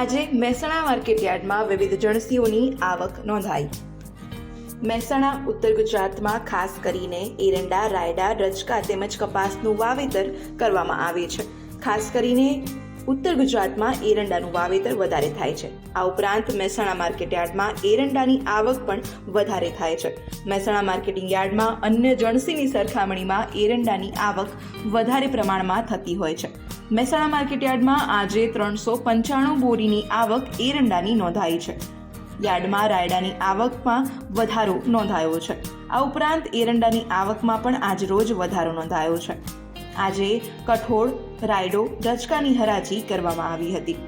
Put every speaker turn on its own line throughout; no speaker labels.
આજે મહેસાણા માર્કેટયાર્ડમાં વિવિધ જણસીઓની આવક નોંધાઈ। મહેસાણા ઉત્તર ગુજરાતમાં ખાસ કરીને એરંડા, રાયડા, રજકા તેમજ કપાસનું વાવેતર કરવામાં આવે છે। ખાસ કરીને ઉત્તર ગુજરાતમાં એરંડાનું વાવેતર વધારે થાય છે। આ ઉપરાંત મહેસાણા માર્કેટયાર્ડમાં એરંડાની આવક પણ વધારે થાય છે। મહેસાણા માર્કેટિંગ યાર્ડમાં અન્ય જણસીની સરખામણીમાં એરંડાની આવક વધારે પ્રમાણમાં થતી હોય છે। મહેસાણા માર્કેટયાર્ડમાં આજે 395 બોરીની આવક એરંડાની નોંધાઈ છે। યાર્ડમાં રાયડાની આવકમાં વધારો નોંધાયો છે। આ ઉપરાંત એરંડાની આવકમાં પણ આજરોજ વધારો નોંધાયો છે। આજે કઠોળ, રાયડો, રજકાની હરાજી કરવામાં આવી હતી।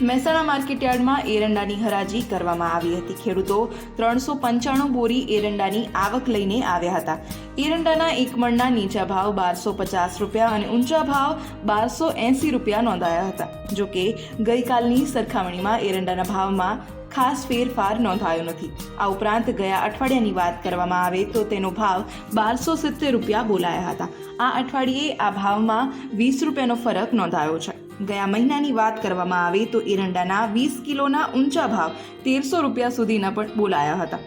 મહેસાણા માર્કેટયાર્ડમાં એરંડાની હરાજી કરવામાં આવી હતી। ખેડૂતો 395 બોરી એરંડાની આવક લઈને આવ્યા હતા। એરંડાના એક મણના નીચા ભાવ 1250 રૂપિયા અને ઊંચા ભાવ 1280 રૂપિયા નોંધાયા હતા। જો કે ગઈકાલની સરખામણીમાં એરંડાના ભાવમાં ખાસ ફેરફાર નોંધાયો નથી। આ ઉપરાંત ગયા અઠવાડિયાની વાત કરવામાં આવે તો તેનો ભાવ 1270 રૂપિયા બોલાયા હતા। આ અઠવાડિયે આ ભાવમાં 20 રૂપિયાનો ફરક નોંધાયો છે। ગયા મહિનાની વાત કરવામાં આવે તો એરંડાના 20 કિલોના ઊંચા ભાવ 1300 રૂપિયા સુધીના પણ બોલાયા હતા।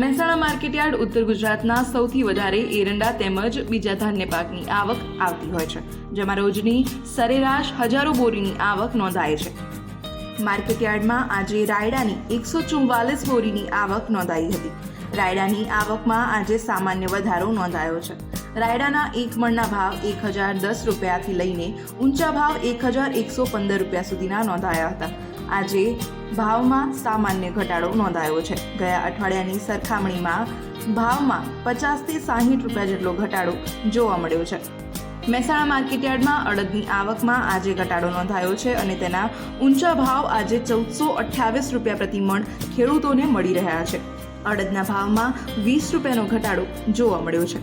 મહેસાણા માર્કેટયાર્ડ ઉત્તર ગુજરાતના સૌથી વધારે એરંડા તેમજ બીજા ધાન્ય પાકની આવક આવતી હોય છે, જેમાં રોજની સરેરાશ હજારો બોરીની આવક નોંધાય છે। માર્કેટયાર્ડમાં આજે રાયડાની 144 બોરીની આવક નોંધાઈ હતી। રાયડાની આવકમાં આજે સામાન્ય વધારો નોંધાયો છે। રાયડાના એક મણના ભાવ 1010 રૂપિયાથી લઈને ઊંચા ભાવ 1115 રૂપિયા સુધીના નોંધાયા હતા। આજે ભાવમાં સામાન્ય ઘટાડો નોંધાયો છે। ગયા અઠવાડિયાની સરખામણીમાં ભાવમાં 50 થી 60 રૂપિયા જેટલો ઘટાડો જોવા મળ્યો છે। મહેસાણા માર્કેટયાર્ડમાં અડદની આવકમાં આજે ઘટાડો નોંધાયો છે અને તેના ઊંચા ભાવ આજે 1428 રૂપિયા પ્રતિ મણ ખેડૂતોને મળી રહ્યા છે। અડદના ભાવમાં 20 રૂપિયાનો ઘટાડો જોવા મળ્યો છે।